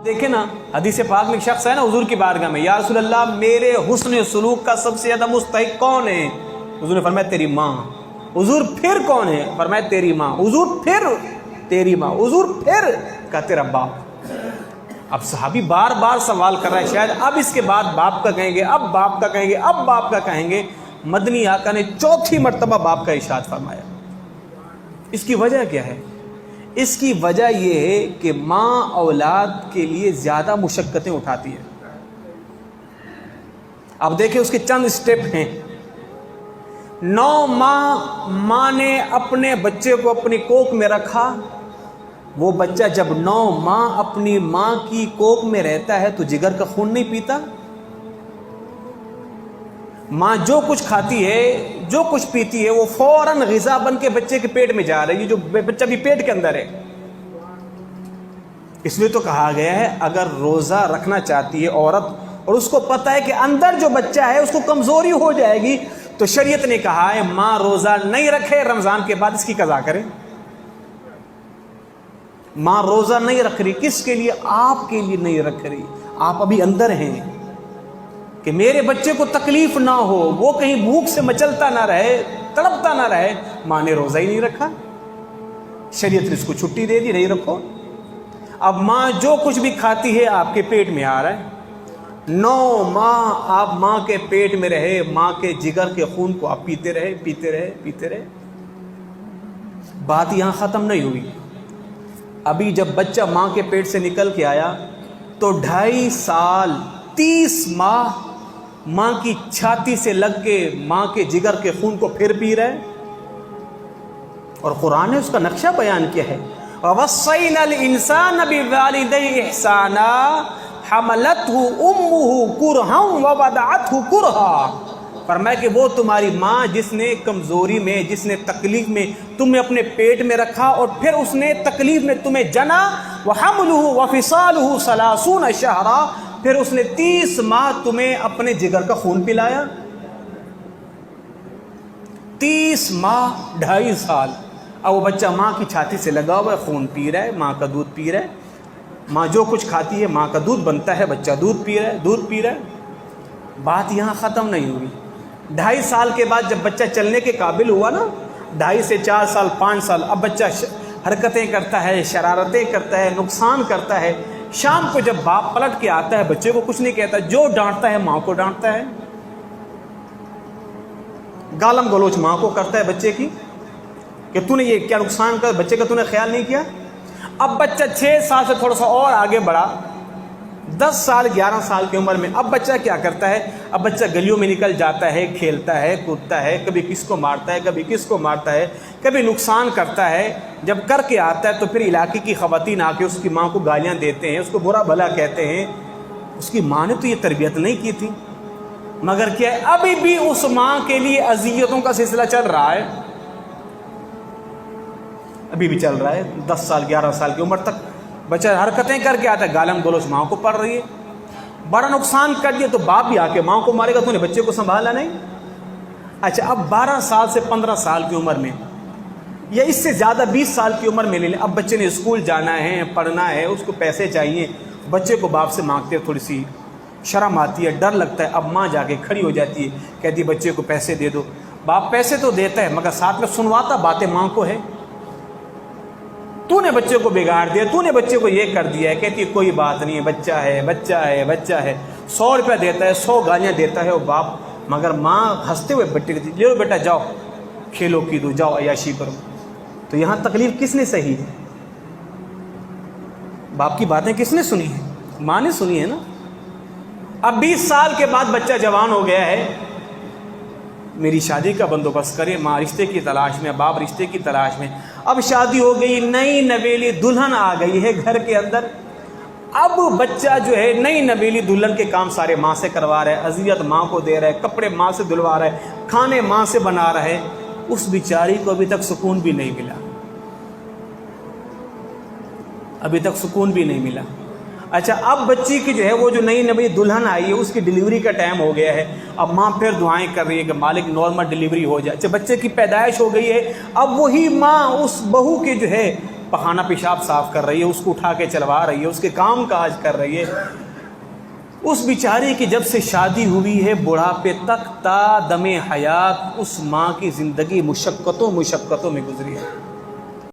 دیکھیں نا حدیث پاک میں ایک شخص ہے نا حضور کی بارگاہ میں، یا رسول اللہ میرے حسن سلوک کا سب سے زیادہ مستحق کون ہے؟ حضور نے فرمایا تیری ماں۔ حضور پھر کون ہے؟ فرمایا تیری ماں۔ حضور پھر تیری ماں۔ حضور پھر کہا تیرا باپ۔ اب صحابی بار بار سوال کر رہا ہے، شاید اب اس کے بعد باپ کا کہیں گے، اب باپ کا کہیں گے، اب باپ کا کہیں گے۔ مدنی آقا نے چوتھی مرتبہ باپ کا ارشاد فرمایا۔ اس کی وجہ کیا ہے؟ اس کی وجہ یہ ہے کہ ماں اولاد کے لیے زیادہ مشقتیں اٹھاتی ہے۔ اب دیکھیں اس کے چند سٹیپ ہیں۔ 9 ماں نے اپنے بچے کو اپنی کوکھ میں رکھا۔ وہ بچہ جب 9 ماہ اپنی ماں کی کوکھ میں رہتا ہے تو جگر کا خون نہیں پیتا؟ ماں جو کچھ کھاتی ہے، جو کچھ پیتی ہے، وہ فوراً غذا بن کے بچے کے پیٹ میں جا رہی ہے، جو بچہ بھی پیٹ کے اندر ہے۔ اس لیے تو کہا گیا ہے اگر روزہ رکھنا چاہتی ہے عورت اور اس کو پتہ ہے کہ اندر جو بچہ ہے اس کو کمزوری ہو جائے گی، تو شریعت نے کہا ہے ماں روزہ نہیں رکھے، رمضان کے بعد اس کی قضا کرے۔ ماں روزہ نہیں رکھ رہی، کس کے لیے؟ آپ کے لیے نہیں رکھ رہی۔ آپ ابھی اندر ہیں کہ میرے بچے کو تکلیف نہ ہو، وہ کہیں بھوک سے مچلتا نہ رہے، تڑپتا نہ رہے۔ ماں نے روزہ ہی نہیں رکھا، شریعت نے اس کو چھٹی دے دی، نہیں رکھو۔ اب ماں جو کچھ بھی کھاتی ہے آپ کے پیٹ میں آ رہا ہے۔ 9 ماہ آپ ماں کے پیٹ میں رہے، ماں کے جگر کے خون کو آپ پیتے رہے، پیتے رہے، پیتے رہے۔ بات یہاں ختم نہیں ہوئی۔ ابھی جب بچہ ماں کے پیٹ سے نکل کے آیا تو 2.5 سال 30 ماہ ماں کی چھاتی سے لگ کے ماں کے جگر کے خون کو پھر پی رہے۔ اور قرآن نے اس کا نقشہ بیان کیا ہے، وَوَصَّيْنَا الْإِنسَانَ بِوَالِدَيْهِ إِحْسَانًا حَمَلَتْهُ أُمُّهُ كُرْهًا وَوَضَعَتْهُ كُرْهًا۔ فرمایا کہ وہ تمہاری ماں جس نے کمزوری میں، جس نے تکلیف میں تمہیں اپنے پیٹ میں رکھا اور پھر اس نے تکلیف میں تمہیں جنا، وَحَمْلُهُ وَفِصَالُهُ 30 شَهْرًا، پھر اس نے 30 ماہ تمہیں اپنے جگر کا خون پلایا۔ 30 ماہ 2.5 سال۔ اب وہ بچہ ماں کی چھاتی سے لگا ہوا ہے، خون پی رہا ہے، ماں کا دودھ پی رہا ہے۔ ماں جو کچھ کھاتی ہے ماں کا دودھ بنتا ہے، بچہ دودھ پی رہا ہے، دودھ پی رہا ہے۔ بات یہاں ختم نہیں ہوئی۔ 2.5 سال کے بعد جب بچہ چلنے کے قابل ہوا نا، 2.5 سے 4 سال 5 سال، اب بچہ حرکتیں کرتا ہے، شرارتیں کرتا ہے، نقصان کرتا ہے۔ شام کو جب باپ پلٹ کے آتا ہے بچے کو کچھ نہیں کہتا، جو ڈانٹتا ہے ماں کو ڈانٹتا ہے، گالم گلوچ ماں کو کرتا ہے بچے کی کہ تو نے یہ کیا نقصان کر، بچے کا تو نے خیال نہیں کیا۔ اب بچہ 6 سال سے تھوڑا سا اور آگے بڑھا، 10 سال 11 سال کی عمر میں، اب بچہ کیا کرتا ہے؟ اب بچہ گلیوں میں نکل جاتا ہے، کھیلتا ہے، کودتا ہے، کبھی کس کو مارتا ہے، کبھی کس کو مارتا ہے، کبھی نقصان کرتا ہے۔ جب کر کے آتا ہے تو پھر علاقے کی خواتین آ کے اس کی ماں کو گالیاں دیتے ہیں، اس کو برا بھلا کہتے ہیں۔ اس کی ماں نے تو یہ تربیت نہیں کی تھی، مگر کیا ہے ابھی بھی اس ماں کے لیے اذیتوں کا سلسلہ چل رہا ہے، ابھی بھی چل رہا ہے۔ 10 سال 11 سال کی عمر تک بچہ حرکتیں کر کے آتا ہے، گالم گلوچ ماں کو پڑ رہی ہے، بڑا نقصان کر دیا تو باپ بھی آ کے ماں کو مارے گا، تو نے بچے کو سنبھالا نہیں۔ اچھا اب 12 سال سے 15 سال کی عمر میں یا اس سے زیادہ 20 سال کی عمر میں لے لیں، اب بچے نے اسکول جانا ہے، پڑھنا ہے، اس کو پیسے چاہیے، بچے کو باپ سے مانگتے ہیں، تھوڑی سی شرم آتی ہے، ڈر لگتا ہے۔ اب ماں جا کے کھڑی ہو جاتی ہے، کہتی ہے بچے کو پیسے دے دو۔ باپ پیسے تو دیتا ہے مگر ساتھ میں سنواتا باتیں ماں کو ہے، تو نے بچے کو بگاڑ دیا، تو نے بچے کو یہ کر دیا ہے۔ کہتی ہے کوئی بات نہیں ہے، بچہ ہے، بچہ ہے، بچہ ہے۔ 100 روپیہ دیتا ہے، 100 گالیاں دیتا ہے وہ باپ، مگر ماں ہنستے ہوئے بیٹے کو لے لو بیٹا جاؤ کھیلو کودو، جاؤ عیاشی کرو۔ تو یہاں تکلیف کس نے سہی ہے؟ باپ کی باتیں کس نے سنی ہیں؟ ماں نے سنی ہے نا۔ اب 20 سال کے بعد بچہ جوان ہو گیا ہے، میری شادی کا بندوبست کرے، ماں رشتے کی تلاش میں، باپ رشتے کی تلاش میں۔ اب شادی ہو گئی، نئی نویلی دلہن آ گئی ہے گھر کے اندر۔ اب بچہ جو ہے نئی نویلی دلہن کے کام سارے ماں سے کروا رہا ہے، اذیت ماں کو دے رہا ہے، کپڑے ماں سے دلوا رہا ہے، کھانے ماں سے بنا رہا ہے۔ اس بیچاری کو ابھی تک سکون بھی نہیں ملا، ابھی تک سکون بھی نہیں ملا۔ اچھا اب بچی کی جو ہے وہ جو نئی نوی دلہن آئی ہے اس کی ڈیلیوری کا ٹائم ہو گیا ہے، اب ماں پھر دعائیں کر رہی ہے کہ مالک نارمل ڈیلیوری ہو جائے۔ اچھا بچے کی پیدائش ہو گئی ہے، اب وہی ماں اس بہو کے جو ہے پخانہ پیشاب صاف کر رہی ہے، اس کو اٹھا کے چلوا رہی ہے، اس کے کام کاج کر رہی ہے. اس بیچاری کی جب سے شادی ہوئی ہے بڑھاپے تک تا دم حیات اس ماں کی زندگی مشقتوں میں گزری ہے.